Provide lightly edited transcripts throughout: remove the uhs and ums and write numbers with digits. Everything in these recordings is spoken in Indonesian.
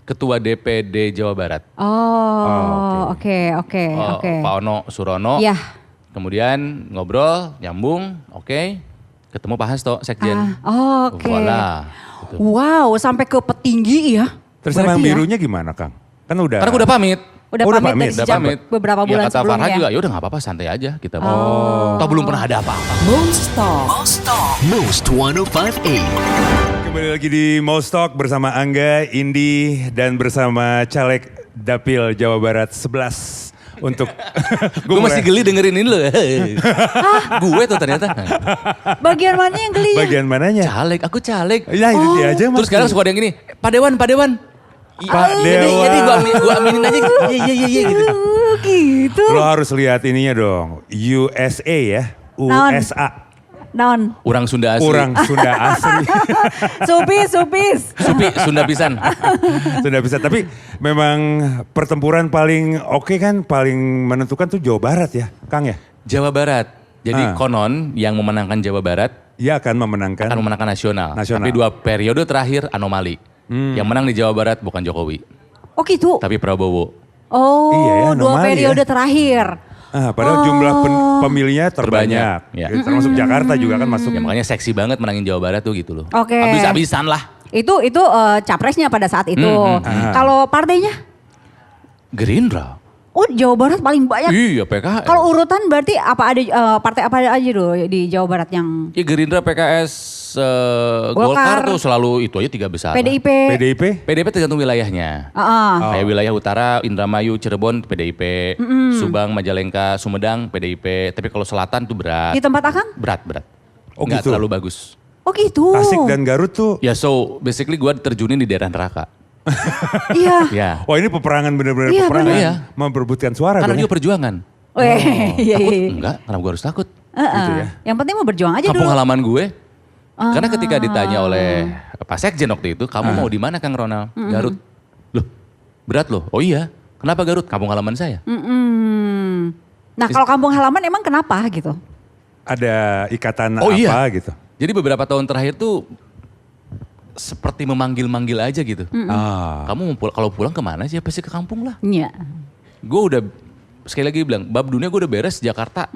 Ketua DPD Jawa Barat. Oke. Pak Ono Surono. Iya. Kemudian ngobrol, nyambung, oke. Ketemu Pak Hasto, Sekjen. Oke. Voilà. Gitu. Wow, sampai ke petinggi ya. Terus sama yang Berarti ya? birunya gimana Kang? Kan udah. Karena gue udah pamit. Udah Oh, udah pamit pamit, dari Udah sejak pamit. beberapa bulan ya, kata Farhan sebelumnya. juga, ya udah gak apa-apa, santai aja kita. Toh belum pernah ada apa-apa. Most Most 1058. Kembali lagi di Most Talk bersama Angga, Indi, dan bersama caleg Dapil Jawa Barat 11 untuk Gue masih geli dengerin ini loh. Gue tuh ternyata. Bagian mana yang geli? bagian mananya? Caleg, aku caleg. Ya itu dia aja Mas. Terus sekarang suka ada yang gini, Pak Dewan. Pak Dewan. Jadi gue aminin aja gitu. Iya gitu. Gitu. Lo harus lihat ininya dong, USA ya, USA. Non. Orang Sunda asli. Orang Sunda asli. Supis. Supi, Sunda pisan. Sudah bisa, tapi memang pertempuran paling oke kan, paling menentukan tuh Jawa Barat ya, Kang ya? Jawa Barat. Jadi konon yang memenangkan Jawa Barat Ia akan memenangkan. akan memenangkan nasional. Nasional. Tapi 2 periode terakhir anomali. Yang menang di Jawa Barat bukan Jokowi, Oh gitu. tapi Prabowo. Oh, Iya ya, 2 anomali periode ya. terakhir. Padahal jumlah pemilihnya terbanyak. Terbanyak, ya. Gitu, termasuk Jakarta juga kan masuk. Ya makanya seksi banget menangin Jawa Barat tuh gitu loh. Oke. Habis-habisan lah. Itu capresnya pada saat itu. Kalau partainya? Gerindra. Oh, Jawa Barat paling banyak. Iya PKS. Kalau urutan berarti apa ada partai apa aja dulu di Jawa Barat yang Ya Gerindra, PKS, Golkar tuh selalu itu aja 3 besar. PDIP? PDIP? PDIP tergantung wilayahnya. Kayak wilayah utara, Indramayu, Cirebon, PDIP. Subang, Majalengka, Sumedang, PDIP. Tapi kalau selatan tuh berat. Di tempat Akang? Berat. Oh, Nggak gitu? terlalu bagus. Oh gitu. Tasik dan Garut tuh. Ya so basically gue terjunin di daerah neraka. Iya. Ya. Wah ini peperangan bener-bener Iya, peperangan. bener. Iya. Memperebutkan suara Karena dong juga ya. perjuangan. Weh, iya. Enggak, kenapa gue harus takut? Gitu ya. Yang penting mau berjuang aja Kampung dulu. halaman gue. Karena ketika ditanya oleh Pak Sekjen waktu itu, kamu mau di mana Kang Ronald? Garut. Loh, berat loh. Oh iya, kenapa Garut? Kampung halaman saya. Nah kalau kampung halaman emang kenapa gitu? Ada ikatan Oh, apa iya. gitu. Jadi beberapa tahun terakhir tuh seperti memanggil-manggil aja gitu. Kamu mau kalau pulang kemana sih? Pasti ke kampung lah. Iya. Gue udah sekali lagi bilang, bab dunia gue udah beres Jakarta,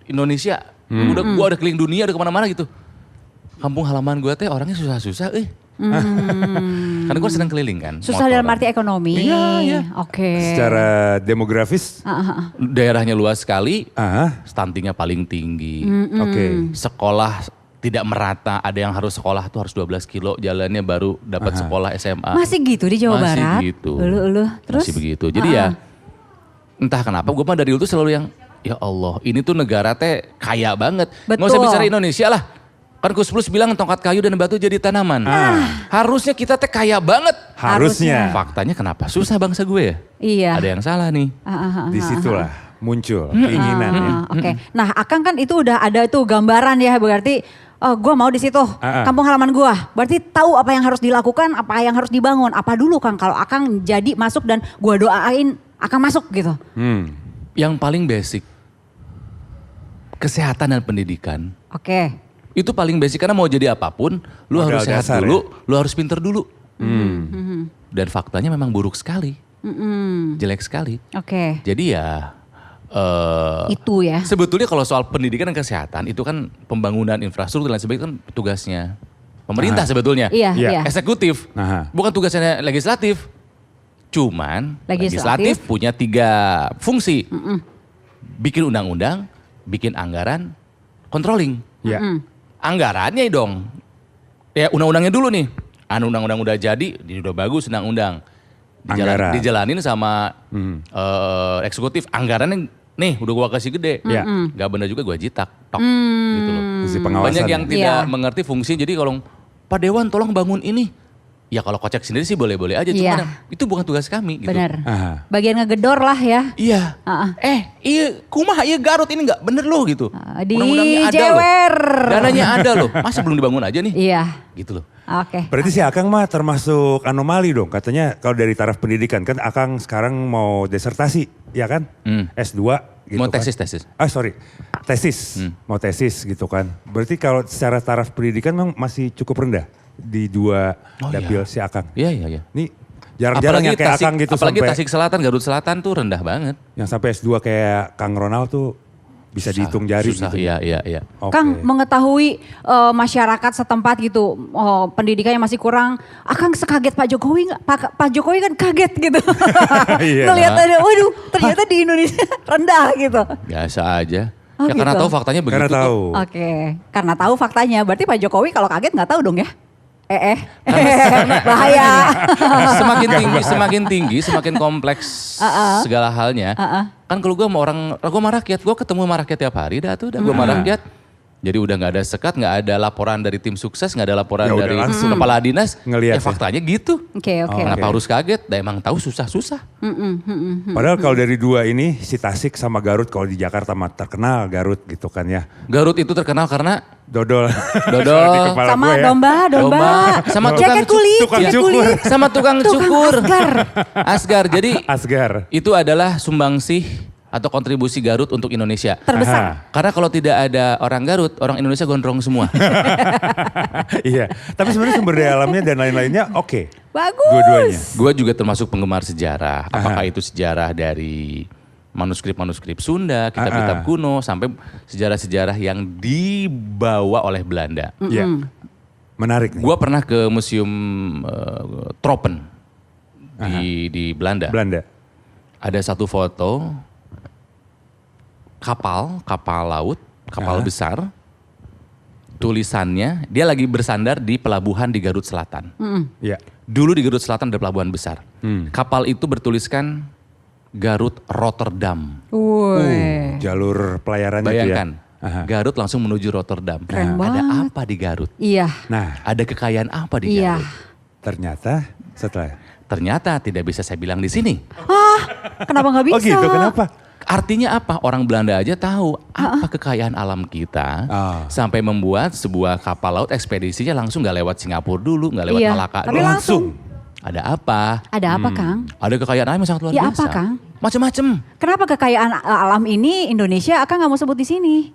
Indonesia. Gue udah keliling dunia, udah kemana-mana gitu. Kampung halaman gue teh orangnya susah-susah, Karena gue senang keliling kan. Susah dalam motoran. arti ekonomi. Iya. Oke. Secara demografis. Daerahnya luas sekali, Ah, stuntingnya paling tinggi. oke. Sekolah tidak merata, ada yang harus sekolah tuh harus 12 kilo jalannya baru dapat sekolah SMA. Masih gitu di Jawa Masih Barat? gitu. Ulu. Terus? Masih begitu. Jadi ya entah kenapa gue mah dari dulu tuh selalu yang ya Allah ini tuh negara teh kaya banget. Nggak usah Betul. bicara Indonesia lah. Kan Gus Plus bilang tongkat kayu dan batu jadi tanaman. Harusnya kita teh kaya banget. Harusnya. Faktanya kenapa? Susah bangsa gue ya? Iya. Ada yang salah nih. Disitulah muncul keinginan ya. Oke. Nah Akang kan itu udah ada tuh gambaran ya berarti gue mau di situ kampung halaman gue. Berarti tahu apa yang harus dilakukan, apa yang harus dibangun. Apa dulu Kang kalau Akang jadi masuk dan gue doain Akang masuk gitu. Yang paling basic. Kesehatan dan pendidikan. Oke. Itu paling basic karena mau jadi apapun, lu Modal harus sehat dasar dulu, lu harus pinter dulu. Dan faktanya memang buruk sekali, jelek sekali. Oke. Jadi ya, Itu ya. sebetulnya kalau soal pendidikan dan kesehatan itu kan pembangunan infrastruktur dan sebagainya kan tugasnya pemerintah sebetulnya, Iya, Iya. iya. eksekutif, Aha. bukan tugasnya legislatif. Cuman Legislatif. legislatif punya 3 fungsi, bikin undang-undang, bikin anggaran, controlling. Ya. Anggarannya dong. Ya undang-undangnya dulu nih. Undang-undang udah jadi, udah bagus undang-undang. Anggaran. Dijalanin sama eksekutif. Anggarannya nih udah gua kasih gede. Ya. Gak bener juga gua jitak. Tok. Gitu loh. Fungsi pengawasan. Banyak yang ya. tidak Iya. mengerti fungsi. Jadi kalau Pak Dewan tolong bangun ini. Ya kalau kocek sendiri sih boleh-boleh aja. Iya. Cuman itu bukan tugas kami gitu. Benar. Aha. Bagian ngegedor lah ya. Iya. Iya kumaha iya Garut ini gak bener loh gitu. Di Undang-undangnya ada loh. jewer. Dananya ada loh. Masa belum dibangun aja nih? Iya. Gitu loh. Oke. Berarti si Akang mah termasuk anomali dong. Katanya kalau dari taraf pendidikan kan Akang sekarang mau disertasi, ya kan? S2 gitu Mau kan. tesis. Sorry, tesis. Mau tesis gitu kan. Berarti kalau secara taraf pendidikan memang masih cukup rendah di 2 dapil si Akang. Iya. Nih Jarang-jarang yang kayak Akang gitu apalagi sampai Tasik Selatan, Garut Selatan tuh rendah banget. yang sampai S2 kayak Kang Ronald tuh bisa dihitung jari Susah, gitu. iya. Oke. Kang mengetahui masyarakat setempat gitu, pendidikannya masih kurang. Akang sekaget Pak Jokowi nggak? Pak Jokowi kan kaget gitu. Iya. Ngelihat ada, waduh ternyata di Indonesia rendah gitu. Biasa aja. Oh, ya karena gitu. tahu faktanya begitu Karena kok. tahu. Oke, karena tahu faktanya. Berarti Pak Jokowi kalau kaget nggak tahu dong ya? Bahaya. Semakin tinggi, semakin kompleks segala halnya. Kan kalau gue sama gue sama rakyat, gue ketemu sama rakyat tiap hari dah tuh, gue sama rakyat. Jadi udah nggak ada sekat, nggak ada laporan dari tim sukses, nggak ada laporan Ya udah dari langsung kepala dinas. ngelihat Ya ya. faktanya gitu. Oke. Kenapa harus kaget? Dah emang tahu susah-susah. Padahal kalau dari dua ini si Tasik sama Garut kalau di Jakarta mah terkenal Garut gitu kan ya. Garut itu terkenal karena Dodol. Dodol. Kalau di kepala Sama gue ya. domba. Sama Jaket kulit, tukang jaket cukur. kulit. sama tukang cukur. Asgar. Jadi Asgar. itu adalah sumbangsih atau kontribusi Garut untuk Indonesia. Terbesar. Karena kalau tidak ada orang Garut, orang Indonesia gondrong semua. Iya. Tapi sebenarnya sumber daya alamnya dan lain-lainnya oke. Bagus. Dua-duanya. Gue juga termasuk penggemar sejarah. Apakah itu sejarah dari manuskrip-manuskrip Sunda, kitab-kitab kuno, sampai sejarah-sejarah yang dibawa oleh Belanda. Iya. Menarik nih. Gue pernah ke Museum Tropen di Belanda. Ada satu foto kapal laut, kapal besar. Tulisannya, dia lagi bersandar di pelabuhan di Garut Selatan. Iya. Dulu di Garut Selatan ada pelabuhan besar. Kapal itu bertuliskan Garut Rotterdam. Jalur pelayarannya Bayangkan, itu ya. Garut langsung menuju Rotterdam. Keren Ada banget. apa di Garut? Iya. Nah, Ada kekayaan apa di Iya. Garut? ternyata setelah. Ternyata tidak bisa saya bilang di sini. Kenapa nggak bisa? Oh gitu, kenapa? Artinya apa? Orang Belanda aja tahu apa kekayaan alam kita sampai membuat sebuah kapal laut ekspedisinya langsung nggak lewat Singapura dulu, nggak lewat Iya, Malaka tapi dulu. langsung. Ada apa? Ada apa, Kang? Ada kekayaan alam yang sangat luar Ya, biasa. apa, Kang? Macam-macam. Kenapa kekayaan alam ini Indonesia Akang nggak mau sebut di sini?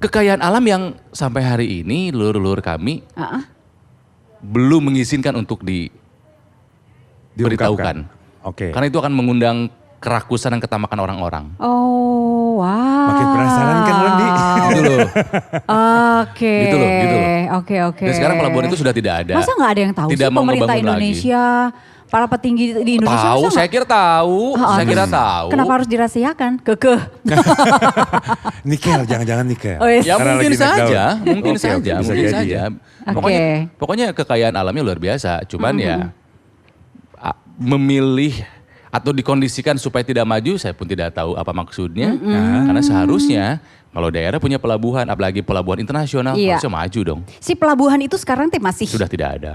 Kekayaan alam yang sampai hari ini leluhur kami belum mengizinkan untuk diberitahukan. Oke. Karena itu akan mengundang kerakusan dan ketamakan orang-orang. Oh, wow. Makin penasaran kan, Lendi? Gitu loh. Oke. Gitu loh. Oke. Dan sekarang pelabuhan itu sudah tidak ada. Masa nggak ada yang tahu Tidak sih mau pemerintah ngebangun lagi. Indonesia, para petinggi di Indonesia? Tahu, masa saya nggak- kira tahu. Saya kira tahu. Kenapa harus dirahasiakan? Kekeh. Nikel, jangan-jangan nikel. Oh, yes. Ya Karena mungkin lagi naik saja, daun. mungkin Oke, saja, bisa mungkin jadi saja. Oke. Pokoknya kekayaan alamnya luar biasa. Cuman ya memilih atau dikondisikan supaya tidak maju, saya pun tidak tahu apa maksudnya. Karena seharusnya kalau daerah punya pelabuhan, apalagi pelabuhan internasional, Iya. harusnya maju dong. Si pelabuhan itu sekarang teh masih Sudah tidak ada.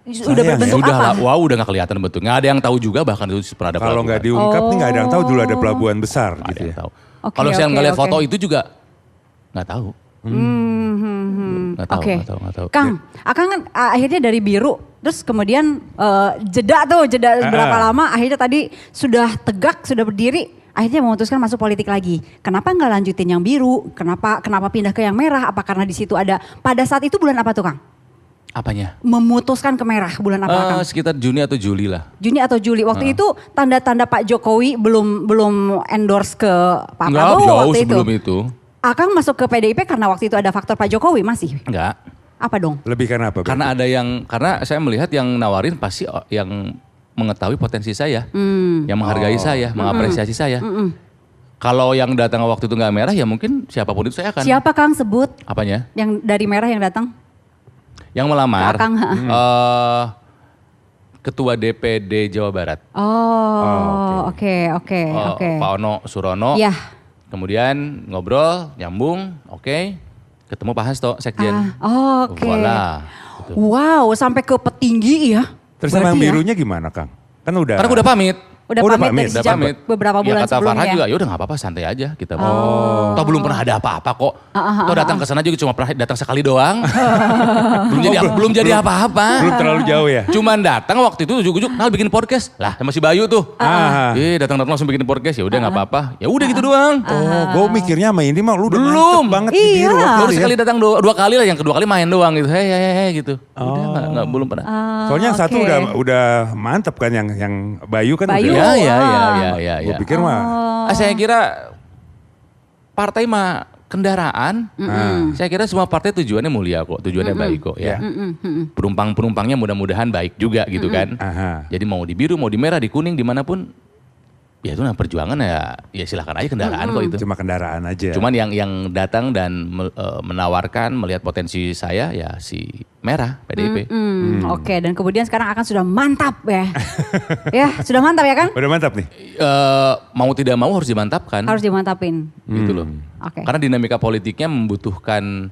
udah Sayang berbentuk Sudah apa? lah, wow udah gak kelihatan bentuk. Nggak ada yang tahu juga bahkan itu pernah ada Kalau pelabuhan. nggak diungkap nih nggak ada yang tahu dulu ada pelabuhan besar Nggak ada gitu yang ya. tahu. Oke, Kalau saya oke, ngeliat oke. foto itu juga nggak tahu. Nggak tahu, Oke. nggak tahu, nggak tahu. Kang, Akang kan akhirnya dari biru, terus kemudian jeda berapa lama, akhirnya tadi sudah tegak, sudah berdiri, akhirnya memutuskan masuk politik lagi. Kenapa nggak lanjutin yang biru? Kenapa pindah ke yang merah? Apa karena di situ ada, pada saat itu bulan apa tuh Kang? Apanya? Memutuskan ke merah bulan apa Kang? Sekitar Juni atau Juli lah. Juni atau Juli. Waktu itu tanda-tanda Pak Jokowi belum endorse ke Pak Enggak, Prabowo jauh waktu sebelum itu. Akang masuk ke PDIP karena waktu itu ada faktor Pak Jokowi masih? Enggak. Apa dong? Lebih karena apa? Karena ada karena saya melihat yang nawarin pasti yang mengetahui potensi saya. Yang menghargai saya, mengapresiasi saya. Kalau yang datang waktu itu nggak merah ya mungkin siapapun itu saya akan. Siapa Kang sebut Apanya? yang dari merah yang datang? Yang melamar. Ke Akang, Ketua DPD Jawa Barat. Oh, oke. Pak Ono Surono. Iya. Kemudian ngobrol, nyambung, oke. Ketemu Pak Hasto, Sekjen. Oke. Voilà. Gitu. Wow, sampai ke petinggi ya. Terus sama yang Berarti ya? birunya gimana Kang? Kan udah. Karena aku udah pamit. Udah Oh, udah pamit pamit, dari Udah sejak pamit. beberapa Ya, bulan kata Farhan sebelumnya. juga, ya udah nggak apa-apa, santai aja kita. Toh belum pernah ada apa-apa kok. Toh datang ke sana juga cuma pernah datang sekali doang. belum jadi apa-apa. Belum terlalu jauh ya? Cuman datang waktu itu ujuk-ujuk, Nal bikin podcast. Lah masih Bayu tuh. Datang-datang langsung bikin podcast, ya udah nggak apa-apa. Ya udah gitu doang. Oh, gue mikirnya sama Indi mah lu udah Belum. mantep banget di Iya. biru. Baru waktu itu ya. sekali datang dua kali lah, yang kedua kali main doang gitu. Hei gitu. Udah nggak belum pernah. Soalnya yang satu Oke. udah mantep kan, yang Bayu kan Bayu. udah. Ya. Gue pikir mah. Saya kira partai mah kendaraan. Saya kira semua partai tujuannya mulia kok, tujuannya baik kok ya. Penumpangnya mudah-mudahan baik juga gitu kan. Aha. Jadi mau di biru, mau di merah, di kuning, dimanapun, ya itu nah perjuangan ya silahkan aja kendaraan kok itu. Cuma kendaraan aja. Cuman yang datang dan menawarkan, melihat potensi saya ya si merah PDIP. Oke, dan kemudian sekarang akan sudah mantap ya. Ya, sudah mantap ya kan? Udah mantap nih. Mau tidak mau harus dimantapkan. Harus dimantapin. Gitu loh. Oke. Karena dinamika politiknya membutuhkan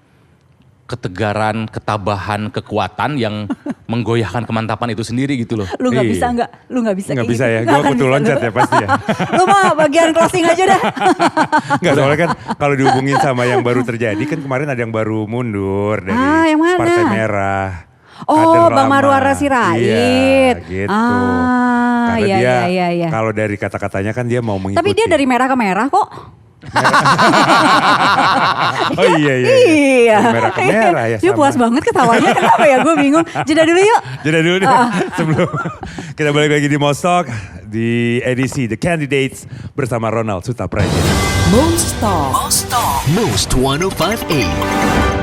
ketegaran, ketabahan, kekuatan yang menggoyahkan kemantapan itu sendiri gitu loh. Lu nggak Iya. bisa nggak? Lu nggak bisa. Nggak kayak bisa gitu. ya, Nggak gue akan kutu bisa loncat lu. ya pasti ya. Lu mah bagian closing aja dah. Enggak, soalnya kan kalau dihubungin sama yang baru terjadi kan kemarin ada yang baru mundur dari Yang mana? Partai Merah. Oh, Kader Bang lama. Marwara Sirait. Iya, gitu. Karena iya, dia iya. kalau dari kata-katanya kan dia mau mengikuti. Tapi dia dari merah ke merah kok. Oh iya. Iya. Dari merah ke merah ya Dia sama. puas banget ketawanya, kenapa ya? Gue bingung. Jeda dulu yuk. Jadi dulu deh sebelum kita balik lagi di Most Talk di edisi The Candidates bersama Ronald Sutapraja. Most 105.8